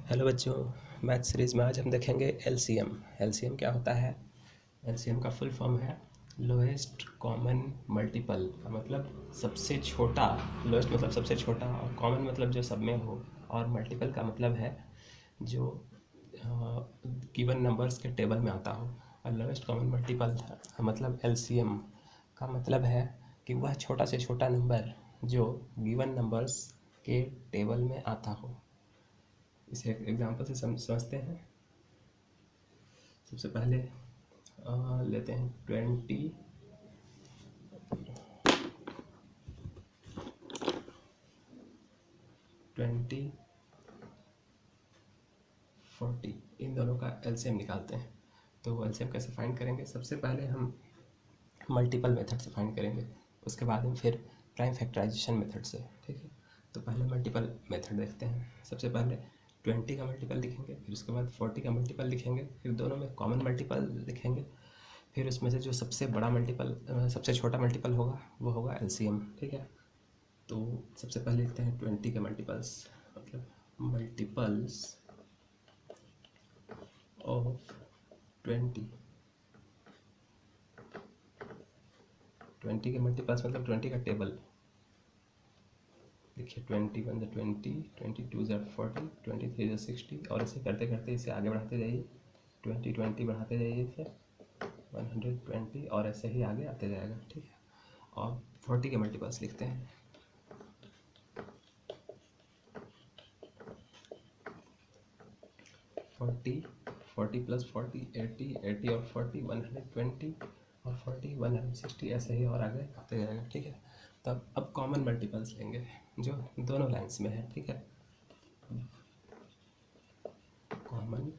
Hello बच्चों, math series में आज हम देखेंगे एलसीएम। एलसीएम क्या होता है? एलसीएम का फुल फॉर्म है लोएस्ट कॉमन मल्टीपल। का मतलब सबसे छोटा, लोएस्ट मतलब सबसे छोटा, और कॉमन मतलब जो सब में हो, और मल्टीपल का मतलब है जो गिवन नंबर्स के टेबल में आता हो। और लोएस्ट कॉमन मल्टीपल मतलब एलसीएम का मतलब है कि वह छोटा से छोटा नंबर जो गिवन नंबर्स के टेबल में आता हो। इसे एक एग्जांपल से समझते हैं। सबसे पहले लेते हैं 20, 40, इन दोनों का एलसीएम निकालते हैं। तो एलसीएम कैसे फाइंड करेंगे? सबसे पहले हम मल्टीपल मेथड से फाइंड करेंगे, उसके बाद हम फिर प्राइम फैक्टराइजेशन मेथड से। ठीक है, तो पहले मल्टीपल मेथड देखते हैं। सबसे पहले 20 का मल्टीपल लिखेंगे, फिर उसके बाद 40 का मल्टीपल लिखेंगे, फिर दोनों में कॉमन मल्टीपल लिखेंगे, फिर उसमें से जो सबसे बड़ा मल्टीपल, सबसे छोटा मल्टीपल होगा वो होगा एलसीएम। ठीक है, तो सबसे पहले लिखते हैं 20 के मल्टीपल्स, मतलब मल्टीपल्स ऑफ 20। 20 के मल्टीपल्स मतलब 20 का टेबल। देखिए 21 × 20, 22 × 40, 23 × 60, और ऐसे करते करते इसे आगे बढ़ाते जाइए। 20 बढ़ाते जाइए, फिर 120, और ऐसे ही आगे आते जाएगा। ठीक है, और 40 के मल्टीपल्स लिखते हैं। फोर्टी, 40 + 40 80, 80 और 40 120, और 40 160, ऐसे ही और आगे आते जाएगा। ठीक है, तब अब कॉमन मल्टीपल्स लेंगे जो दोनों लाइंस में है। ठीक है, कॉमन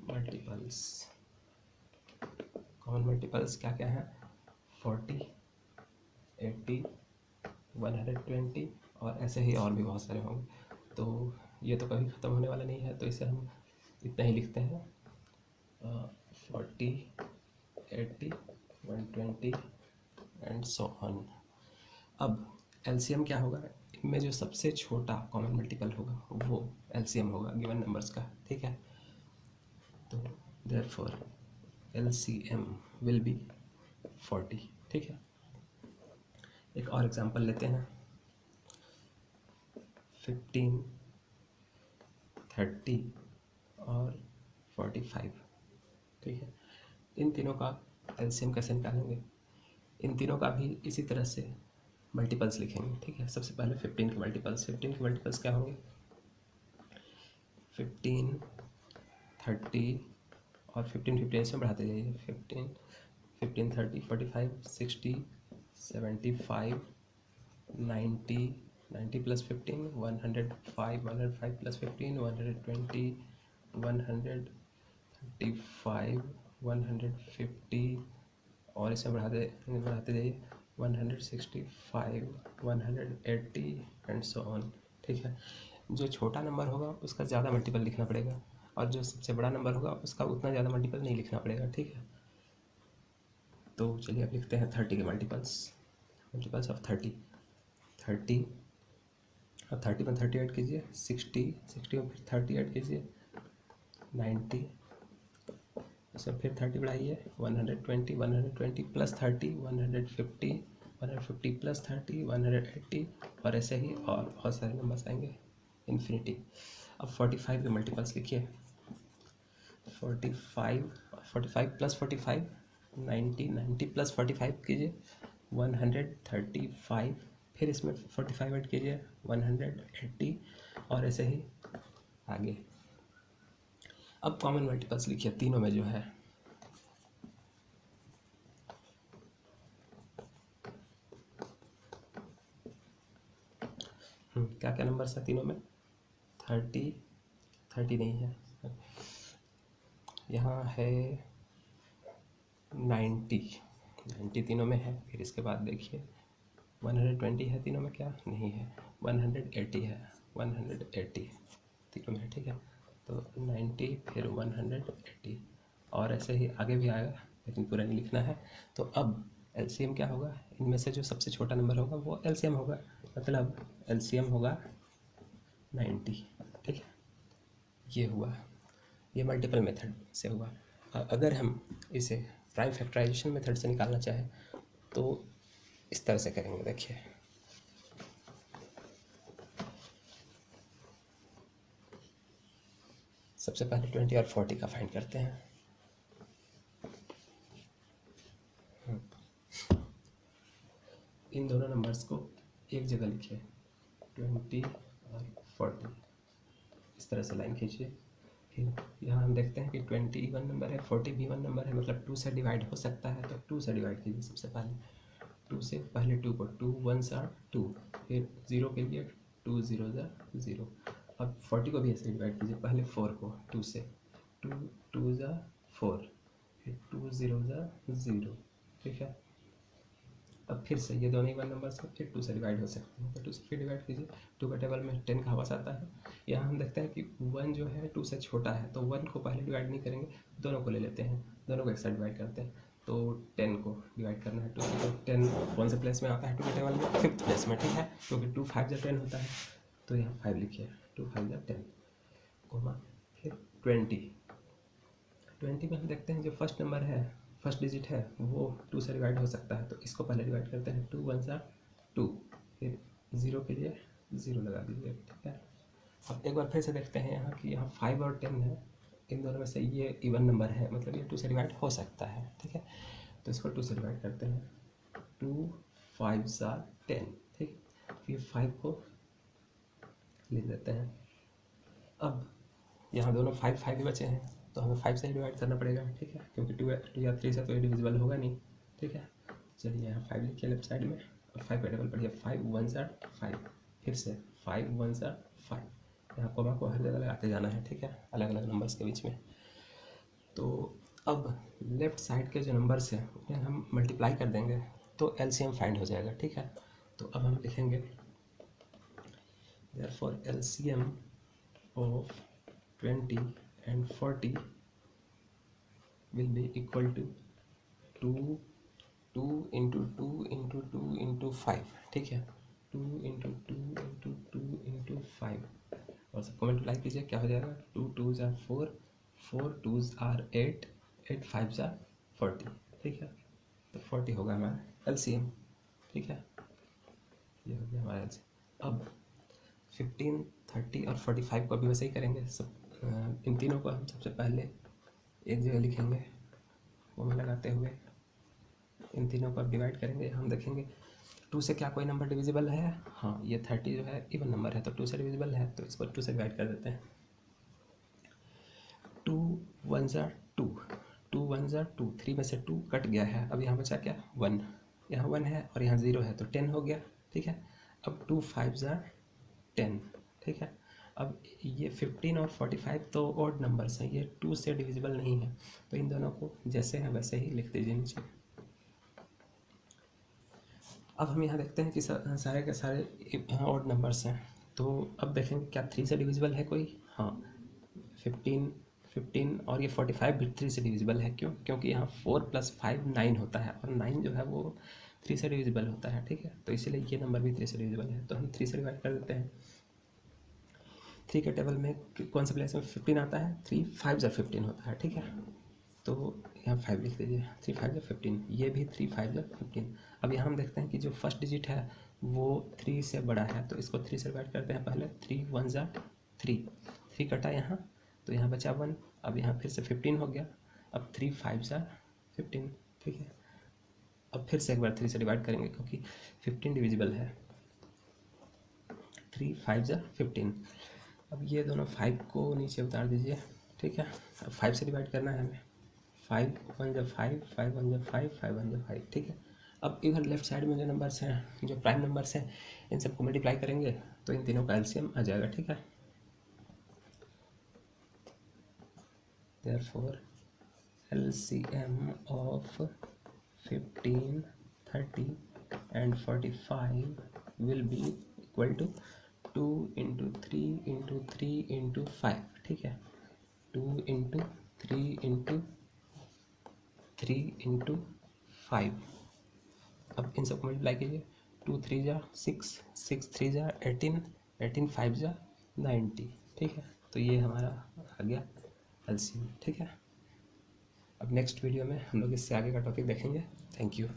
मल्टीपल्स, कॉमन मल्टीपल्स क्या क्या है? 40, 80, 120, और ऐसे ही और भी बहुत सारे होंगे। तो ये तो कभी ख़त्म होने वाला नहीं है, तो इसे हम इतना ही लिखते हैं, 40, 80, 120 एंड सो ऑन। अब एलसीएम क्या होगा? इनमें जो सबसे छोटा कॉमन मल्टीपल होगा वो एलसीएम होगा गिवन नंबर्स का। ठीक है, तो देयरफॉर एलसीएम विल बी 40। ठीक है, एक और एग्जांपल लेते हैं। 15, 30 और 45। ठीक है, इन तीनों का एलसीएम कैसे निकालेंगे? इन तीनों का भी इसी तरह से मल्टीपल्स लिखेंगे। ठीक है, सबसे पहले 15 के मल्टीपल्स। 15 के मल्टीपल्स क्या होंगे? 15, 30 और 15 15 इसमें बढ़ाते जाइए। 15, 15, 30, 45, 60, 75, 90, 90 + 15 105, 105 + 15 120, 135, 150, और इसे बढ़ाते जाइए 165, 180 एंड सो ऑन। ठीक है, जो छोटा नंबर होगा उसका ज़्यादा मल्टीपल लिखना पड़ेगा, और जो सबसे बड़ा नंबर होगा उसका उतना ज़्यादा मल्टीपल नहीं लिखना पड़ेगा। ठीक है, तो चलिए अब लिखते हैं 30 के मल्टीपल्स। मल्टीपल्स ऑफ 30, 30, अब 30 में 30 ऐड कीजिए, 60, 60 में फिर 30 ऐड कीजिए, 90, उसमें फिर 30 बढ़ाइए, 120, 120 + 30 150, 150 + 30 180, और ऐसे ही और बहुत सारे नंबर्स आएंगे, इन्फिनिटी। अब 45 के मल्टीपल्स लिखिए। 45, 45 + 45 90, 90 + 45 कीजिए 135, फिर इसमें 45 ऐड कीजिए 180, और ऐसे ही आगे। अब कॉमन मल्टीपल्स लिखिए तीनों में जो है। क्या क्या नंबर्स है तीनों में? 30, 30 नहीं है, यहाँ है 90, 90 तीनों में है। फिर इसके बाद देखिए 120 है तीनों में, क्या नहीं है, 180 है, 180 तीनों में है। ठीक है, तो 90 फिर 180, और ऐसे ही आगे भी आएगा, लेकिन पूरा नहीं लिखना है। तो अब एलसीएम क्या होगा? इनमें से जो सबसे छोटा नंबर होगा वो एलसीएम होगा, मतलब एलसीएम होगा 90, ठीक है। ये हुआ, ये मल्टीपल मेथड से हुआ। अगर हम इसे प्राइम फैक्टराइजेशन मेथड से निकालना चाहें तो इस तरह से करेंगे। देखिए, सबसे पहले 20 और 40 का फाइंड करते हैं। इन दोनों नंबर्स को एक जगह लिखिए, 20 और 40, इस तरह से लाइन खींचिए। फिर यहाँ हम देखते हैं कि 20 इवन नंबर है, 40 भी इवन नंबर है, मतलब 2 से डिवाइड हो सकता है, तो 2 से डिवाइड कीजिए। सबसे पहले 2 से, पहले 2 को, 2 1s are 2, फिर 0 के लिए 2 0s are 0। अब 40 को भी ऐसे डिवाइड कीजिए, पहले 4 को 2 से, 2 2s are 4, फिर 2 0s are 0, ठीक है। अब फिर से ये दोनों इवन नंबर से फिर 2 से डिवाइड हो सकते हैं, तो 2 से फिर डिवाइड कीजिए। 2 का टेबल में 10 का आवास आता है। यहाँ हम देखते हैं कि 1 जो है 2 से छोटा है, तो 1 को पहले डिवाइड नहीं करेंगे, दोनों को ले लेते हैं, दोनों को एक साथ डिवाइड करते हैं। तो 10 को डिवाइड करना है 2 से, तो 10 कौन से प्लेस में आता है 2 के टेबल में? 5th प्लेस में, ठीक है, क्योंकि 2 5 जा 10 होता है। तो यहाँ 5 लिखिए, 2 5 जा 10, कोमा, फिर 20 में हम देखते हैं जो फर्स्ट नंबर है, फर्स्ट डिजिट है, वो 2 से डिवाइड हो सकता है, तो इसको पहले डिवाइड करते हैं। 2 1s are 2, फिर 0 के लिए 0 लगा दीजिए, ठीक है। अब एक बार फिर से देखते हैं यहाँ कि यहाँ 5 और 10 है, इन दोनों में से ये इवन नंबर है, मतलब ये 2 से डिवाइड हो सकता है, ठीक है। तो इसको 2 से डिवाइड करते हैं, 2 5s are 10, ठीक। फिर 5 को लिख देते हैं। अब यहाँ दोनों 5 5 ही बचे हैं, तो हमें 5 से ही डिवाइड करना पड़ेगा, ठीक है, क्योंकि 2 या 3 से तो ये डिविजिबल होगा नहीं, ठीक है। चलिए यहाँ 5 लिखिए लेफ्ट साइड में, और 5 का टेबल पढ़िए, 5 1s are 5, फिर से 5 1s are 5, यहाँ कोमा को हर जगह लगाते जाना है, ठीक है, अलग अलग नंबर्स के बीच में। तो अब लेफ्ट साइड के जो नंबर्स हैं उन्हें हम मल्टीप्लाई कर देंगे, तो एलसीएम फाइंड हो जाएगा, ठीक है। तो अब हम लिखेंगे therefore LCM of 20 and 40 will be equal to 2 into 2 into 2 into 5, ठीक है, 2 into 2 into 2 into 5, और सबको मल्टीप्लाई कीजिए, क्या हो जाएगा? 2 2s are 4, 4 2s are 8, 8 5s are 40, ठीक है। तो 40 होगा हमारा LCM, ठीक है, ये हो गया हमारा LCM। अब 15 30 और 45 को भी वैसे ही करेंगे। सब इन तीनों को हम सबसे पहले एक जगह लिखेंगे, वो में लगाते हुए इन तीनों को डिवाइड करेंगे। हम देखेंगे 2 से क्या कोई नंबर डिविजिबल है? हाँ, ये 30 जो है इवन नंबर है, तो 2 से डिविजिबल है, तो इसको 2 से डिवाइड कर देते हैं। 2 1s are 2, 2 1s are 2, 3 में से 2 कट गया है, अब यहाँ बचा क्या? 1, यहाँ 1 है और यहाँ 0 है, तो 10 हो गया, ठीक है। अब 2 5s are 10, ठीक है। अब ये 15 और 45 तो ऑड नंबर्स हैं, ये 2 से डिविजिबल नहीं है, तो इन दोनों को जैसे हैं वैसे ही लिख दीजिए नीचे। अब हम यहाँ देखते हैं कि सारे के सारे यहाँ ऑड नंबर्स हैं, तो अब देखेंगे क्या 3 से डिविजिबल है कोई? हाँ, 15 और ये 45 भी 3 से डिविजिबल है। क्यों? क्योंकि यहाँ 4 + 5 9 होता है, और 9 जो है वो 3 से डिविजिबल होता है, ठीक है। तो इसीलिए ये नंबर भी 3 से डिविजिबल है, तो हम 3 से डिवाइड कर देते हैं। 3 के टेबल में कौन से प्लेस में 15 आता है? 3 5s are 15 होता है, ठीक है। तो यहाँ 5 लिख दीजिए, 3 5s are 15, ये भी 3 5s are 15। अब यहाँ हम देखते हैं कि जो फर्स्ट डिजिट है वो 3 से बड़ा है, तो इसको 3 से डिवाइड करते हैं पहले। 3 1s are 3, 3 कटा यहाँ, तो यहाँ बचा 1, अब यहाँ फिर से 15 हो गया, अब 3 5s are 15, ठीक है। अब फिर से एक बार 3 से डिवाइड करेंगे, क्योंकि 15 डिविजिबल है। 3 5s are 15। अब ये दोनों 5 को नीचे उतार दीजिए, ठीक है। अब 5 से डिवाइड करना है हमें, 5 1s are 5, 5 1s are 5, 5 1s are 5, ठीक है। अब इधर लेफ्ट साइड में जो नंबर्स हैं, जो प्राइम नंबर्स हैं, इन सबको मल्टीप्लाई करेंगे तो इन तीनों का एलसीएम आ जाएगा, ठीक है। Therefore LCM of 15 30 and 45 will be equal to 2 into 3 into 3 into 5, ठीक है, 2 into 3 into 3 into 5। अब इन सबको मल्टीप्लाई कीजिए, 2 3 जा 6, 6 3 जा 18, 18 5 जा 90। ठीक है, तो ये हमारा आ गया एलसीएम। ठीक है, अब नेक्स्ट वीडियो में हम लोग इससे आगे का टॉपिक देखेंगे। Thank you.